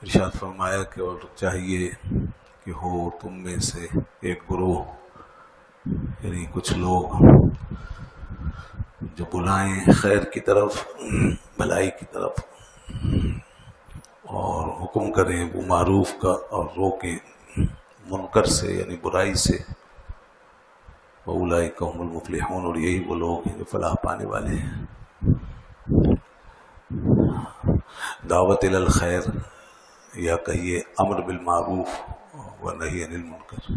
ارشاد فرمایا کہ اور چاہیے کہ ہو تم میں سے ایک گروہ، یعنی کچھ لوگ جو بلائیں خیر کی طرف، بھلائی کی طرف، اور حکم کریں وہ معروف کا اور روکیں منکر سے یعنی برائی سے۔ وَأُولَئِكَ هُمُ الْمُفْلِحُونَ، اور یہی وہ لوگ ہیں جو فلاح پانے والے ہیں۔ دعوت الی الخیر یا کہیے امر بالمعروف و نہی عن المنکر،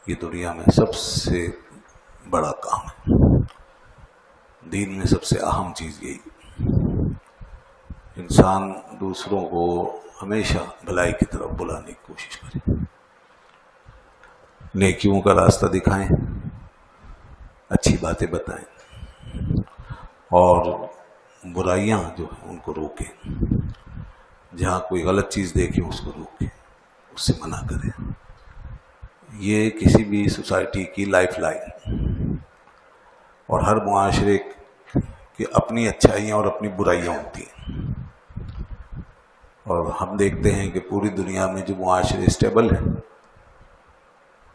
یہ دنیا میں سب سے بڑا کام ہے، دین میں سب سے اہم چیز یہی۔ انسان دوسروں کو ہمیشہ بھلائی کی طرف بلانے کی کوشش کرے، نیکیوں کا راستہ دکھائیں، اچھی باتیں بتائیں، اور برائیاں جو ہیں ان کو روکیں، جہاں کوئی غلط چیز دیکھے اس کو روکیں، اس سے منع کریں۔ یہ کسی بھی سوسائٹی کی لائف لائن، اور ہر معاشرے کی اپنی اچھائیاں اور اپنی برائیاں ہوتی ہیں، اور ہم دیکھتے ہیں کہ پوری دنیا میں جو معاشرے اسٹیبل ہیں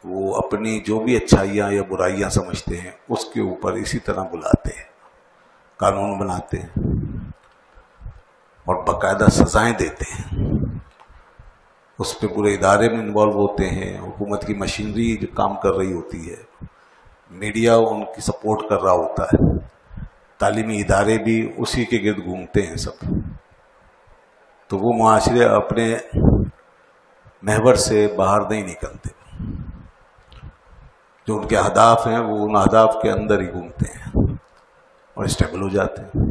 وہ اپنی جو بھی اچھائیاں یا برائیاں سمجھتے ہیں اس کے اوپر اسی طرح بلاتے ہیں، قانون بناتے ہیں اور باقاعدہ سزائیں دیتے ہیں، اس پہ پورے ادارے میں انوالو ہوتے ہیں، حکومت کی مشینری جو کام کر رہی ہوتی ہے، میڈیا ان کی سپورٹ کر رہا ہوتا ہے، تعلیمی ادارے بھی اسی کے گرد گھومتے ہیں سب، تو وہ معاشرے اپنے محور سے باہر نہیں نکلتے، جو ان کے اہداف ہیں وہ ان اہداف کے اندر ہی گھومتے ہیں اور اسٹیبل ہو جاتے ہیں۔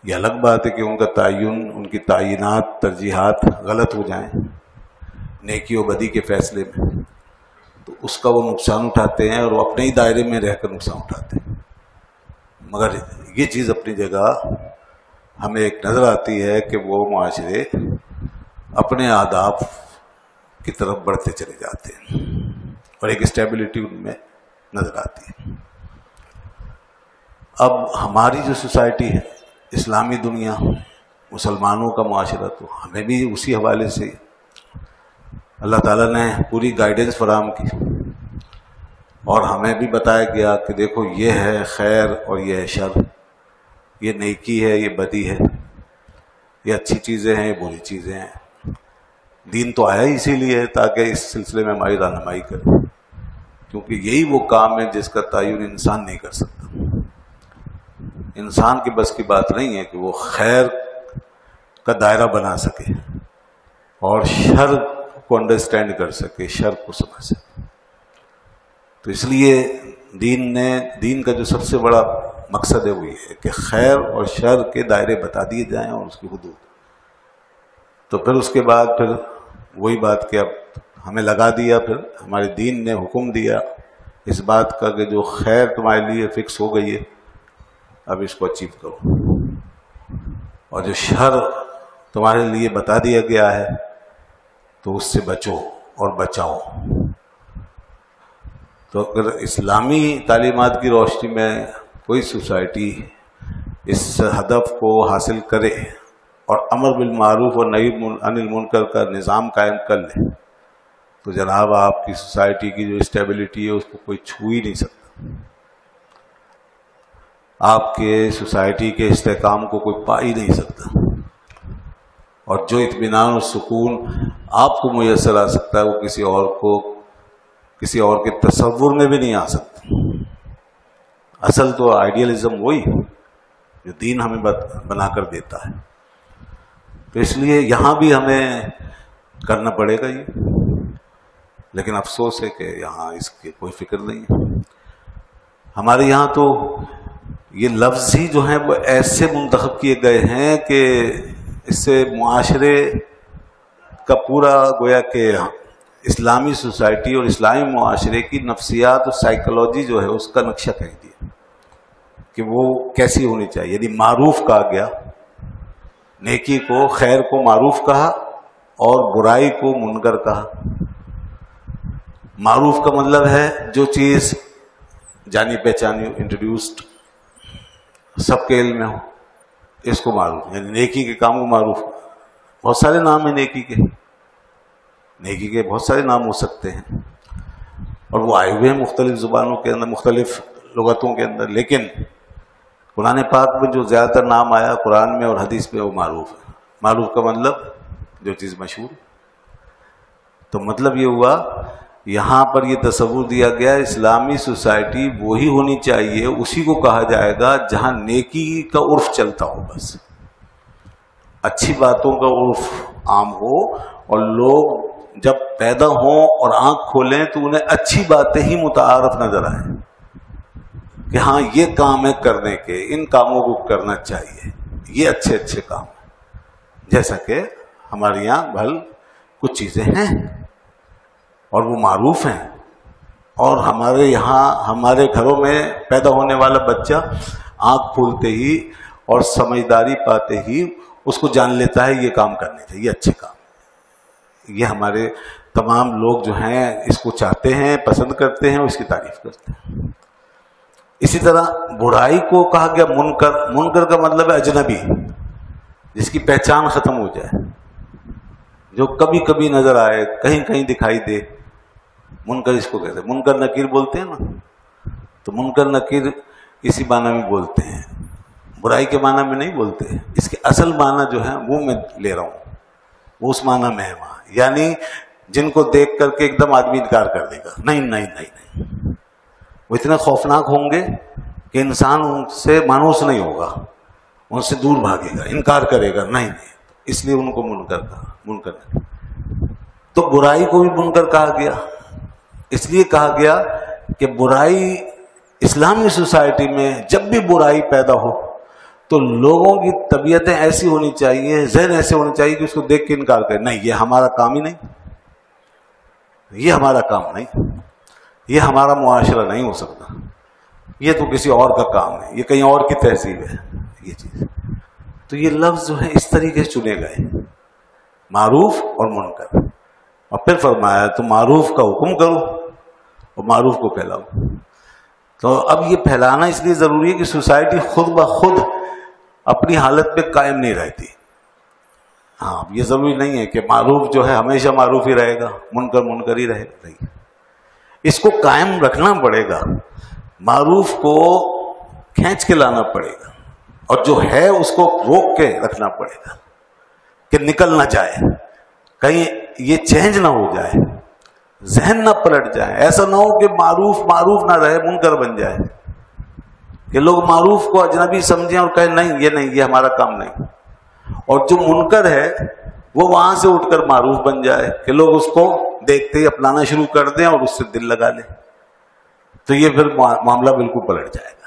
یہ الگ بات ہے کہ ان کا تعین، ان کی تعینات، ترجیحات غلط ہو جائیں نیکی و بدی کے فیصلے میں، تو اس کا وہ نقصان اٹھاتے ہیں اور وہ اپنے ہی دائرے میں رہ کر نقصان اٹھاتے ہیں۔ مگر یہ چیز اپنی جگہ ہمیں ایک نظر آتی ہے کہ وہ معاشرے اپنے اہداف کی طرف بڑھتے چلے جاتے ہیں اور ایک اسٹیبلٹی ان میں نظر آتی ہے۔ اب ہماری جو سوسائٹی ہے، اسلامی دنیا، مسلمانوں کا معاشرہ، تو ہمیں بھی اسی حوالے سے اللہ تعالیٰ نے پوری گائیڈنس فراہم کی اور ہمیں بھی بتایا گیا کہ دیکھو یہ ہے خیر اور یہ ہے شر، یہ نیکی ہے یہ بدی ہے، یہ اچھی چیزیں ہیں یہ بری چیزیں ہیں۔ دین تو آیا ہی اسی لیے تاکہ اس سلسلے میں ہماری رہنمائی کرے، کیونکہ یہی وہ کام ہے جس کا تعین انسان نہیں کر سکتا۔ انسان کی بس کی بات نہیں ہے کہ وہ خیر کا دائرہ بنا سکے اور شر کو انڈرسٹینڈ کر سکے، شر کو سمجھ سکے۔ تو اس لیے دین کا جو سب سے بڑا مقصد ہے وہ یہ ہے کہ خیر اور شر کے دائرے بتا دیے جائیں اور اس کی حدود۔ تو پھر اس کے بعد پھر وہی بات کہ اب ہمیں لگا دیا، پھر ہمارے دین نے حکم دیا اس بات کا کہ جو خیر تمہارے لیے فکس ہو گئی ہے اب اس کو اچیو کرو، اور جو شر تمہارے لیے بتا دیا گیا ہے تو اس سے بچو اور بچاؤ۔ تو اگر اسلامی تعلیمات کی روشنی میں کوئی سوسائٹی اس ہدف کو حاصل کرے اور امر بالمعروف اور نہی عن المنکر کا نظام قائم کر لے تو جناب آپ کی سوسائٹی کی جو اسٹیبلٹی ہے اس کو کوئی چھو ہی نہیں سکتا، آپ کے سوسائٹی کے استحکام کو کوئی پا ہی نہیں سکتا، اور جو اطمینان اور سکون آپ کو میسر آ سکتا ہے وہ کسی اور کے تصور میں بھی نہیں آ سکتا۔ اصل تو آئیڈیلزم وہی جو دین ہمیں بنا کر دیتا ہے، تو اس لیے یہاں بھی ہمیں کرنا پڑے گا یہ، لیکن افسوس ہے کہ یہاں اس کی کوئی فکر نہیں ہے۔ ہمارے یہاں تو یہ لفظ ہی جو ہیں وہ ایسے منتخب کیے گئے ہیں کہ اس سے معاشرے کا پورا گویا کہ اسلامی سوسائٹی اور اسلامی معاشرے کی نفسیات اور سائیکولوجی جو ہے اس کا نقشہ کھینچ دیا کہ وہ کیسی ہونی چاہیے۔ یعنی معروف کہا گیا، نیکی کو خیر کو معروف کہا اور برائی کو منکر کہا۔ معروف کا مطلب ہے جو چیز جانی پہچانی انٹروڈیوسڈ سب کے علم میں ہو، اس کو معروف، یعنی نیکی کے کام کو معروف بہت سارے نام ہیں نیکی کے بہت سارے نام ہو سکتے ہیں، اور وہ آئے ہوئے ہیں مختلف زبانوں کے اندر، مختلف لغتوں کے اندر، لیکن قرآن پاک میں جو زیادہ تر نام آیا قرآن میں اور حدیث میں وہ معروف ہے۔ معروف کا مطلب جو چیز مشہور، تو مطلب یہ ہوا یہاں پر یہ تصور دیا گیا اسلامی سوسائٹی وہی ہونی چاہیے، اسی کو کہا جائے گا جہاں نیکی کا عرف چلتا ہو، بس اچھی باتوں کا عرف عام ہو، اور لوگ جب پیدا ہوں اور آنکھ کھولیں تو انہیں اچھی باتیں ہی متعارف نظر آئیں کہ ہاں یہ کام ہے کرنے کے، ان کاموں کو کرنا چاہیے، یہ اچھے اچھے کام ہیں۔ جیسا کہ ہمارے یہاں بھل کچھ چیزیں ہیں اور وہ معروف ہیں، اور ہمارے یہاں ہمارے گھروں میں پیدا ہونے والا بچہ آنکھ کھولتے ہی اور سمجھداری پاتے ہی اس کو جان لیتا ہے یہ کام کرنے چاہیے، یہ اچھے کام، یہ ہمارے تمام لوگ جو ہیں اس کو چاہتے ہیں، پسند کرتے ہیں، اس کی تعریف کرتے ہیں۔ اسی طرح برائی کو کہا گیا منکر کا مطلب ہے اجنبی، جس کی پہچان ختم ہو جائے، جو کبھی کبھی نظر آئے، کہیں کہیں دکھائی دے، منکر اس کو کہتے ہیں۔ منکر نکیر بولتے ہیں نا، تو منکر نکیر اسی معنی میں بولتے ہیں، برائی کے معنی میں نہیں بولتے، اس کے اصل معنی جو ہے وہ میں لے رہا ہوں، وہ اس معنی میں ہے وہاں، یعنی جن کو دیکھ کر کے ایک دم آدمی انکار کر دے گا، نہیں نہیں نہیں نہیں، وہ اتنے خوفناک ہوں گے کہ انسان ان سے مانوس نہیں ہوگا، ان سے دور بھاگے گا، انکار کرے گا، نہیں نہیں، اس لیے ان کو منکر کہا، منکر۔ تو برائی کو بھی منکر کہا گیا، اس لیے کہا گیا کہ برائی اسلامی سوسائٹی میں جب بھی برائی پیدا ہو تو لوگوں کی طبیعتیں ایسی ہونی چاہیے، ذہن ایسے ہونے چاہیے کہ اس کو دیکھ کے انکار کرے، نہیں یہ ہمارا کام ہی نہیں، یہ ہمارا کام نہیں، یہ ہمارا معاشرہ نہیں ہو سکتا، یہ تو کسی اور کا کام ہے، یہ کہیں اور کی تہذیب ہے یہ چیز۔ تو یہ لفظ جو ہے اس طریقے سے چنے گئے، معروف اور منکر، اور پھر فرمایا تو معروف کا حکم کرو اور معروف کو پھیلاؤ۔ تو اب یہ پھیلانا اس لیے ضروری ہے کہ سوسائٹی خود بخود اپنی حالت پہ قائم نہیں رہتی۔ ہاں یہ ضروری نہیں ہے کہ معروف جو ہے ہمیشہ معروف ہی رہے گا، منکر منکر ہی رہے گا، نہیں، اس کو قائم رکھنا پڑے گا، معروف کو کھینچ کے لانا پڑے گا، اور جو ہے اس کو روک کے رکھنا پڑے گا کہ نکل نہ جائے، کہیں یہ چینج نہ ہو جائے، ذہن نہ پلٹ جائے، ایسا نہ ہو کہ معروف نہ رہے، منکر بن جائے، کہ لوگ معروف کو اجنبی سمجھیں اور کہیں نہیں یہ ہمارا کام نہیں، اور جو منکر ہے وہ وہاں سے اٹھ کر معروف بن جائے کہ لوگ اس کو دیکھتے ہی اپنانا شروع کر دیں اور اس سے دل لگا لیں، تو یہ پھر معاملہ بالکل پلٹ جائے گا۔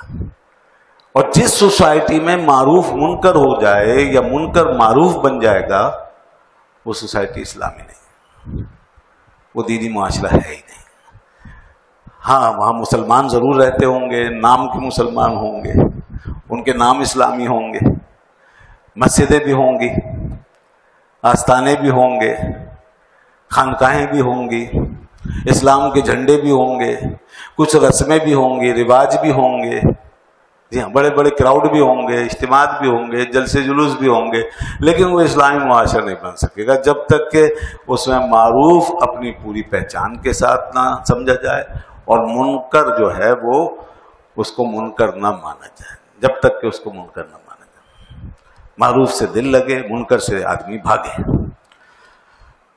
اور جس سوسائٹی میں معروف منکر ہو جائے یا منکر معروف بن جائے گا وہ سوسائٹی اسلامی نہیں، وہ دینی معاشرہ ہے ہی نہیں۔ ہاں وہاں مسلمان ضرور رہتے ہوں گے، نام کے مسلمان ہوں گے، ان کے نام اسلامی ہوں گے، مسجدیں بھی ہوں گی، آستانے بھی ہوں گے، خانقاہیں بھی ہوں گی، اسلام کے جھنڈے بھی ہوں گے، کچھ رسمیں بھی ہوں گی، رواج بھی ہوں گے، جی ہاں بڑے بڑے کراؤڈ بھی ہوں گے، اجتماعات بھی ہوں گے، جلسے جلوس بھی ہوں گے، لیکن وہ اسلامی معاشرہ نہیں بن سکے گا جب تک کہ اس میں معروف اپنی پوری پہچان کے ساتھ نہ سمجھا جائے اور منکر جو ہے وہ اس کو منکر نہ مانا جائے، جب تک کہ اس کو منکر نہ مانا جائے، معروف سے دل لگے، منکر سے آدمی بھاگے۔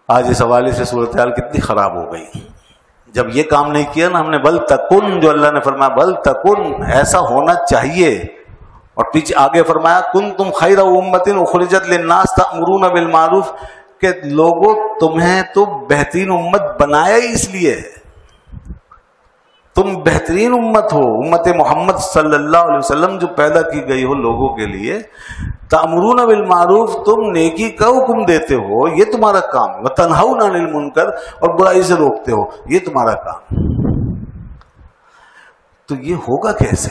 آج اس حوالے سے صورتحال کتنی خراب ہو گئی، جب یہ کام نہیں کیا نا ہم نے، بل تکن، جو اللہ نے فرمایا بل تکن، ایسا ہونا چاہیے، اور پیچھے آگے فرمایا کنتم خیر امۃ اخرجت للناس تأمرون بالمعروف، کہ لوگوں تمہیں تو بہترین امت بنایا ہی اس لیے ہے، تم بہترین امت ہو، امت محمد صلی اللہ علیہ وسلم جو پیدا کی گئی ہو لوگوں کے لیے، تأمرون بالمعروف، تم نیکی کا حکم دیتے ہو، یہ تمہارا کام ہے، وتنہون عن المنکر، اور برائی سے روکتے ہو، یہ تمہارا کام۔ تو یہ ہوگا کیسے؟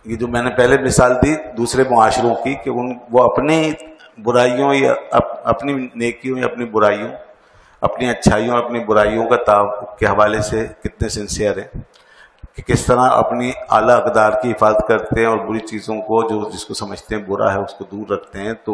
یہ جو میں نے پہلے مثال دی دوسرے معاشروں کی کہ وہ اپنی برائیوں یا اپنی نیکیوں یا اپنی برائیوں، اپنی اچھائیوں اور اپنی برائیوں کے حوالے سے کتنے سنسیئر ہیں، کہ کس طرح اپنی اعلیٰ اقدار کی حفاظت کرتے ہیں اور بری چیزوں کو جس کو سمجھتے ہیں برا ہے اس کو دور رکھتے ہیں۔ تو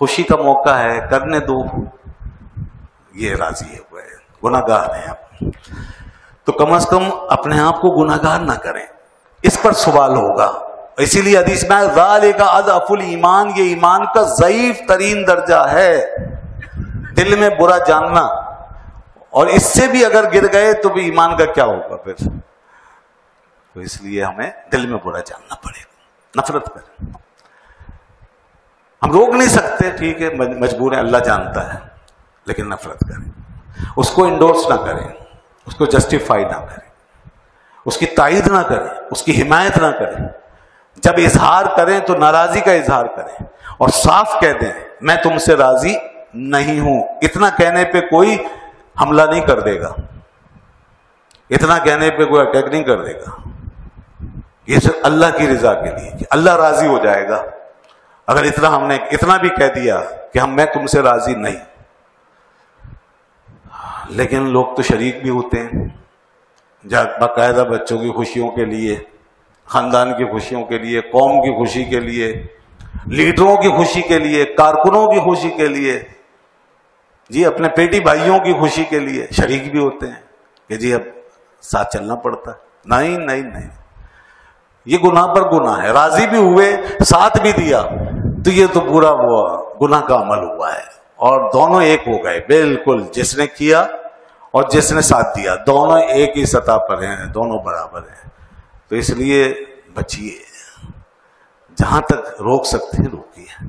خوشی کا موقع ہے، کرنے دو، یہ راضی ہے ہوئے، گناہگار ہیں آپ، تو کم از کم اپنے آپ کو گناہگار نہ کریں، اس پر سوال ہوگا۔ اسی لیے حدیث میں ذالک اضعف الایمان، یہ ایمان کا ضعیف ترین درجہ ہے، دل میں برا جاننا، اور اس سے بھی اگر گر گئے تو بھی ایمان کا کیا ہوگا پھر؟ تو اس لیے ہمیں دل میں برا جاننا پڑے گا، نفرت کریں، ہم روک نہیں سکتے، ٹھیک ہے مجبور ہیں، اللہ جانتا ہے، لیکن نفرت کریں، اس کو انڈورس نہ کریں، اس کو جسٹیفائی نہ کریں، اس کی تائید نہ کریں، اس کی حمایت نہ کریں، جب اظہار کریں تو ناراضی کا اظہار کریں اور صاف کہہ دیں میں تم سے راضی نہیں ہوں، اتنا کہنے پہ کوئی حملہ نہیں کر دے گا، اتنا کہنے پہ کوئی اٹیک نہیں کر دے گا، یہ صرف اللہ کی رضا کے لیے کہ اللہ راضی ہو جائے گا اگر ہم نے اتنا بھی کہہ دیا کہ میں تم سے راضی نہیں۔ لیکن لوگ تو شریک بھی ہوتے ہیں، باقاعدہ بچوں کی خوشیوں کے لیے، خاندان کی خوشیوں کے لیے، قوم کی خوشی کے لیے، لیڈروں کی خوشی کے لیے، کارکنوں کی خوشی کے لیے، جی اپنے پیٹی بھائیوں کی خوشی کے لیے شریک بھی ہوتے ہیں کہ جی اب ساتھ چلنا پڑتا ہے۔ نہیں نہیں نہیں، یہ گناہ پر گناہ ہے، راضی بھی ہوئے ساتھ بھی دیا تو یہ تو پورا وہ گناہ کا عمل ہوا ہے، اور دونوں ایک ہو گئے بالکل، جس نے کیا اور جس نے ساتھ دیا دونوں ایک ہی سطح پر ہیں، دونوں برابر ہیں۔ تو اس لیے بچیے، جہاں تک روک سکتے ہیں روکیے،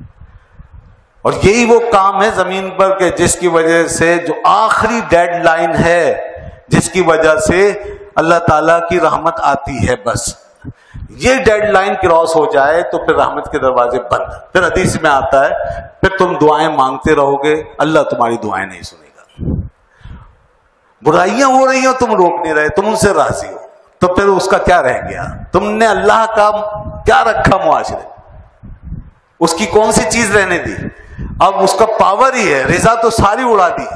اور یہی وہ کام ہے زمین پر کہ جس کی وجہ سے جو آخری ڈیڈ لائن ہے، جس کی وجہ سے اللہ تعالیٰ کی رحمت آتی ہے، بس یہ ڈیڈ لائن کراس ہو جائے تو پھر رحمت کے دروازے بند۔ پھر حدیث میں آتا ہے پھر تم دعائیں مانگتے رہو گے، اللہ تمہاری دعائیں نہیں سنے گا۔ برائیاں ہو رہی ہیں تم روک نہیں رہے، تم ان سے راضی ہو، تو پھر اس کا کیا رہ گیا؟ تم نے اللہ کا کیا رکھا معاشرے، اس کی کون سی چیز رہنے دی؟ اب اس کا پاور ہی ہے، رضا تو ساری اڑا دی،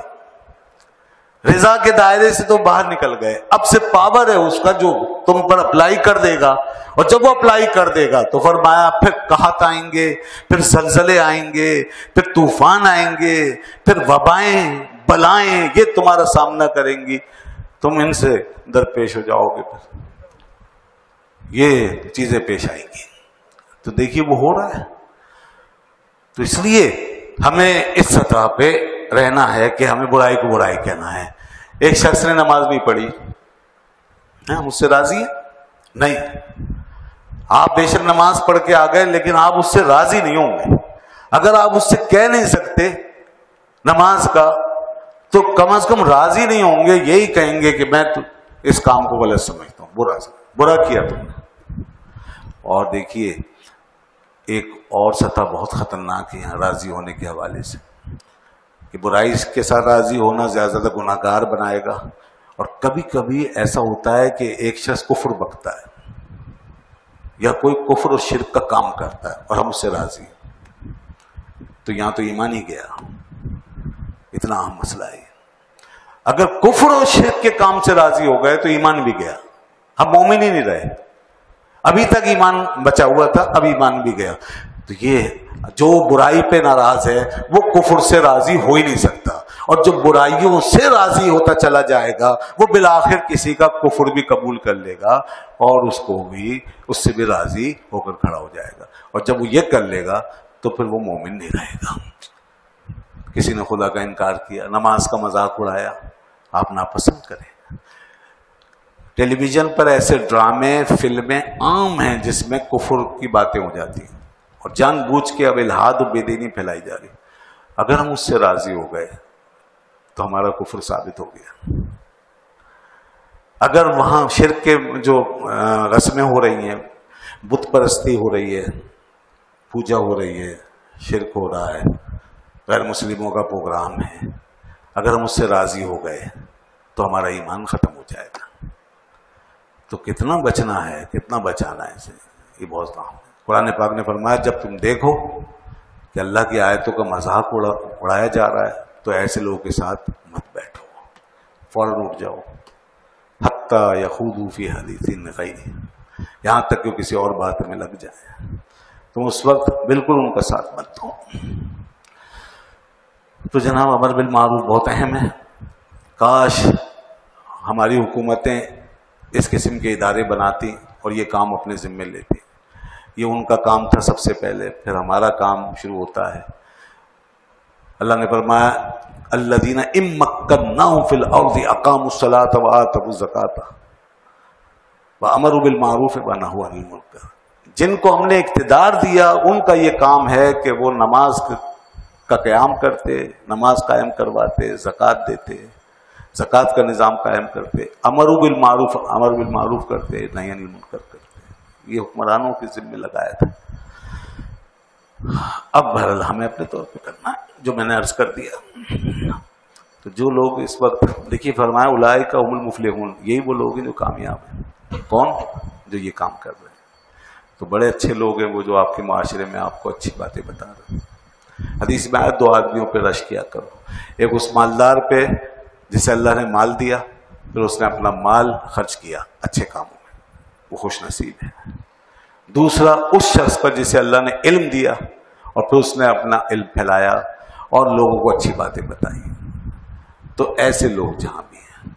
رضا کے دائرے سے تو باہر نکل گئے، اب سے پاور ہے اس کا جو تم پر اپلائی کر دے گا، اور جب وہ اپلائی کر دے گا تو فرمایا پھر قحط آئیں گے، پھر زلزلے آئیں گے، پھر طوفان آئیں گے، پھر وبائیں بلائیں یہ تمہارا سامنا کریں گی، تم ان سے درپیش ہو جاؤ گے، پھر یہ چیزیں پیش آئیں گی۔ تو دیکھیے وہ ہو رہا ہے، تو اس لیے ہمیں اس سطح پہ رہنا ہے کہ ہمیں برائی کو برائی کہنا ہے۔ ایک شخص نے نماز نہیں پڑھی، مجھ سے راضی ہے نہیں، آپ بے شک نماز پڑھ کے آ گئے لیکن آپ اس سے راضی نہیں ہوں گے۔ اگر آپ اس سے کہہ نہیں سکتے نماز کا تو کم از کم راضی نہیں ہوں گے، یہی کہیں گے کہ میں تو اس کام کو غلط سمجھتا ہوں، برا کیا تم نے۔ اور دیکھیے ایک اور سطح بہت خطرناک ہے راضی ہونے کے حوالے سے، کہ برائی کے ساتھ راضی ہونا زیادہ گناہگار بنائے گا، اور کبھی کبھی ایسا ہوتا ہے کہ ایک شخص کفر بکتا ہے یا کوئی کفر اور شرک کا کام کرتا ہے اور ہم اس سے راضی ہیں، تو یہاں تو ایمان ہی گیا، اتنا اہم مسئلہ ہے۔ اگر کفر اور شرک کے کام سے راضی ہو گئے تو ایمان بھی گیا، ہم مومن ہی نہیں رہے، ابھی تک ایمان بچا ہوا تھا، اب ایمان بھی گیا۔ تو یہ جو برائی پہ ناراض ہے وہ کفر سے راضی ہو ہی نہیں سکتا، اور جو برائیوں سے راضی ہوتا چلا جائے گا وہ بالآخر کسی کا کفر بھی قبول کر لے گا اور اس سے بھی راضی ہو کر کھڑا ہو جائے گا، اور جب وہ یہ کر لے گا تو پھر وہ مومن نہیں رہے گا۔ کسی نے خدا کا انکار کیا، نماز کا مذاق اڑایا، آپ ناپسند کریں۔ ٹیلی ویژن پر ایسے ڈرامے فلمیں عام ہیں جس میں کفر کی باتیں ہو جاتی ہیں، اور جان بوجھ کے اب الحاد و بے دینی پھیلائی جا رہی۔ اگر ہم اس سے راضی ہو گئے تو ہمارا کفر ثابت ہو گیا۔ اگر وہاں شرک کے جو رسمیں ہو رہی ہیں، بت پرستی ہو رہی ہے، پوجا ہو رہی ہے، شرک ہو رہا ہے، غیر مسلموں کا پروگرام ہے، اگر ہم اس سے راضی ہو گئے تو ہمارا ایمان ختم ہو جائے گا۔ تو کتنا بچنا ہے، کتنا بچانا ہے اسے، یہ بہت نام ہے۔ قرآن پاک نے فرمایا جب تم دیکھو کہ اللہ کی آیتوں کا مذاق اڑایا جا رہا ہے تو ایسے لوگوں کے ساتھ مت بیٹھو، فوراً اٹھ جاؤ، حتیٰ یخوضوا فی حدیث غیرہ، یہاں تک کہ کسی اور بات میں لگ جائے، تم اس وقت بالکل ان کا ساتھ مت دو۔ تو جناب امر بالمعروف بہت اہم ہے. کاش ہماری حکومتیں اس قسم کے ادارے بناتی اور یہ کام اپنے ذمے لیتی. یہ ان کا کام تھا سب سے پہلے، پھر ہمارا کام شروع ہوتا ہے. اللہ نے فرمایا الذین ان مکناہم فی الارض اقاموا الصلاۃ وآتوا الزکاۃ وامروا بالمعروف ونہوا عن المنکر. جن کو ہم نے اقتدار دیا ان کا یہ کام ہے کہ وہ نماز کا قیام کرتے، نماز قائم کرواتے، زکوٰۃ دیتے، زکوٰۃ کا نظام قائم کرتے، امروا بالمعروف، امر بالمعروف کرتے، نہی عن المنکر کرتے. یہ حکمرانوں کے ذمہ لگایا تھا. اب بہرحال ہمیں اپنے طور پہ کرنا ہے جو میں نے عرض کر دیا. تو جو لوگ اس وقت دیکھیے فرمایا اولئک هم المفلحون، یہی وہ لوگ ہیں جو کامیاب ہیں. کون؟ جو یہ کام کر رہے ہیں. تو بڑے اچھے لوگ ہیں وہ جو آپ کے معاشرے میں آپ کو اچھی باتیں بتا رہے ہیں. حدیث میں آیا دو آدمیوں پہ رش کیا کرو. ایک اس مالدار پہ جسے اللہ نے مال دیا، پھر اس نے اپنا مال خرچ کیا اچھے کاموں میں، وہ خوش نصیب ہے. دوسرا اس شخص پر جسے اللہ نے علم دیا اور پھر اس نے اپنا علم پھیلایا اور لوگوں کو اچھی باتیں بتائی. تو ایسے لوگ جہاں بھی ہیں،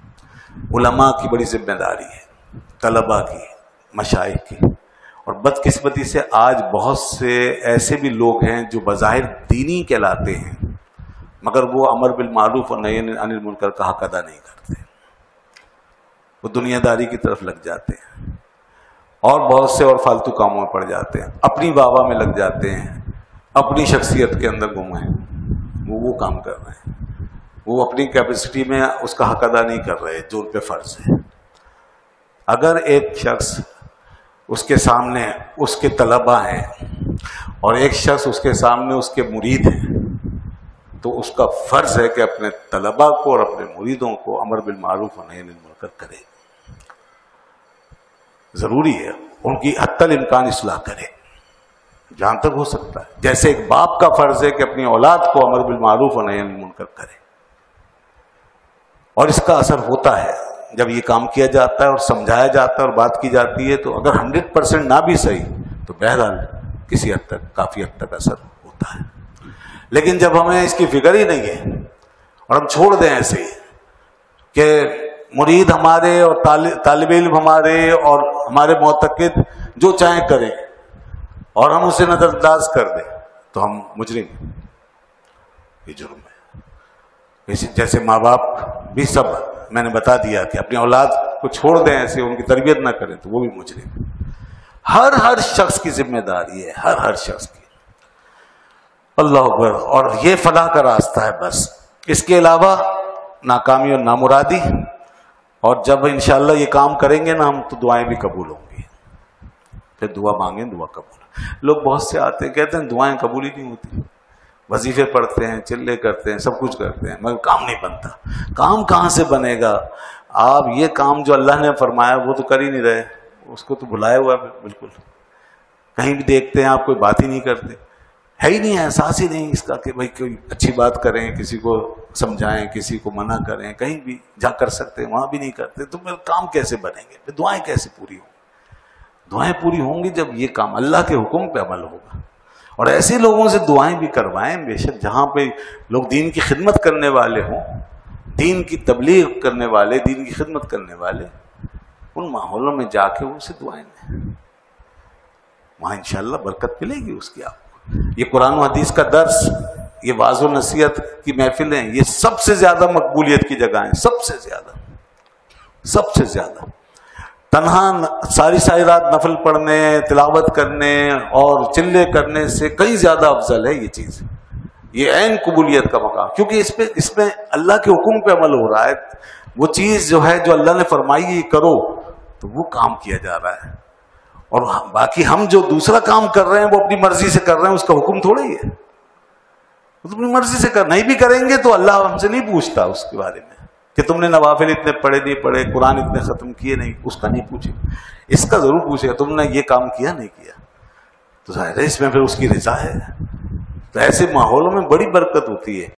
علماء کی بڑی ذمہ داری ہے، طلباء کی، مشائخ کی. اور بدقسمتی سے آج بہت سے ایسے بھی لوگ ہیں جو بظاہر دینی کہلاتے ہیں مگر وہ امر بالمعروف اور نہی عن المنکر کا حق ادا نہیں کرتے. وہ دنیا داری کی طرف لگ جاتے ہیں اور بہت سے اور فالتو کاموں میں پڑ جاتے ہیں، اپنی واہ میں لگ جاتے ہیں، اپنی شخصیت کے اندر گم ہیں. وہ کام کر رہے ہیں، وہ اپنی کیپیسٹی میں اس کا حق ادا نہیں کر رہے جو ان پہ فرض ہے. اگر ایک شخص اس کے سامنے اس کے طلباء ہیں اور ایک شخص اس کے سامنے اس کے مرید ہیں تو اس کا فرض ہے کہ اپنے طلباء کو اور اپنے مریدوں کو امر بالمعروف و نہی عن المنکر کرے. ضروری ہے ان کی حتی الامکان اصلاح کرے جہاں تک ہو سکتا ہے. جیسے ایک باپ کا فرض ہے کہ اپنی اولاد کو امر بالمعروف و نہی عن المنکر کرے. اور اس کا اثر ہوتا ہے جب یہ کام کیا جاتا ہے اور سمجھایا جاتا ہے اور بات کی جاتی ہے. تو اگر 100% نہ بھی صحیح تو بہرحال کسی حد تک، کافی حد تک اثر ہوتا ہے. لیکن جب ہمیں اس کی فکر ہی نہیں ہے اور ہم چھوڑ دیں ایسے ہی کہ مرید ہمارے اور طالب علم ہمارے اور ہمارے معتقد جو چاہیں کریں اور ہم اسے نظر انداز کر دیں تو ہم مجرم ہیں. یہ جرم ہے. جیسے ماں باپ بھی سب میں نے بتا دیا کہ اپنی اولاد کو چھوڑ دیں ایسے، ان کی تربیت نہ کریں تو وہ بھی مجرم ہے. ہر شخص کی ذمہ داری ہے، ہر شخص کی. اللہ اکبر. اور یہ فلاح کا راستہ ہے بس. اس کے علاوہ ناکامی اور نامرادی. اور جب انشاءاللہ یہ کام کریں گے نا ہم تو دعائیں بھی قبول ہوں گی. پھر دعا مانگیں دعا قبول. لوگ بہت سے آتے ہیں کہتے ہیں دعائیں قبول ہی نہیں ہوتی. وظیفے پڑھتے ہیں، چلے کرتے ہیں، سب کچھ کرتے ہیں مگر کام نہیں بنتا. کام کہاں سے بنے گا؟ آپ یہ کام جو اللہ نے فرمایا وہ تو کر ہی نہیں رہے، اس کو تو بھلایا ہوا ہے بالکل. کہیں بھی دیکھتے ہیں آپ کوئی بات ہی نہیں کرتے، ہے ہی نہیں، احساس ہی نہیں اس کا کہ بھائی کوئی اچھی بات کریں، کسی کو سمجھائیں، کسی کو منع کریں. کہیں بھی جہاں کر سکتے ہیں وہاں بھی نہیں کرتے. تو پھر کام کیسے بنیں گے؟ پھر دعائیں کیسے پوری ہوں گی؟ دعائیں پوری ہوں گی جب یہ کام اللہ کے حکم پہ عمل ہوگا. اور ایسے لوگوں سے دعائیں بھی کروائیں بے شک جہاں پہ لوگ دین کی خدمت کرنے والے ہوں، دین کی تبلیغ کرنے والے، دین کی خدمت کرنے والے، ان ماحولوں میں جا کے ان سے دعائیں لیں. وہاں انشاءاللہ برکت ملے گی اس کی آپ کو. یہ قرآن و حدیث کا درس، یہ واعظ و نصیحت کی محفلیں، یہ سب سے زیادہ مقبولیت کی جگہ ہیں. سب سے زیادہ تنہا ساری رات نفل پڑھنے، تلاوت کرنے اور چلے کرنے سے کئی زیادہ افضل ہے یہ چیز. یہ عین قبولیت کا مقام، کیونکہ اس میں اللہ کے حکم پہ عمل ہو رہا ہے. وہ چیز جو ہے جو اللہ نے فرمائی یہ کرو تو وہ کام کیا جا رہا ہے. اور باقی ہم جو دوسرا کام کر رہے ہیں وہ اپنی مرضی سے کر رہے ہیں، اس کا حکم تھوڑا ہی ہے. وہ اپنی مرضی سے نہیں بھی کریں گے تو اللہ ہم سے نہیں پوچھتا اس کے بارے میں کہ تم نے نوافل اتنے پڑھے نہیں پڑھے، قرآن اتنے ختم کیے نہیں. اس کا نہیں پوچھے، اس کا ضرور پوچھے تم نے یہ کام کیا نہیں کیا. تو ظاہر ہے اس میں پھر اس کی رضا ہے. تو ایسے ماحولوں میں بڑی برکت ہوتی ہے.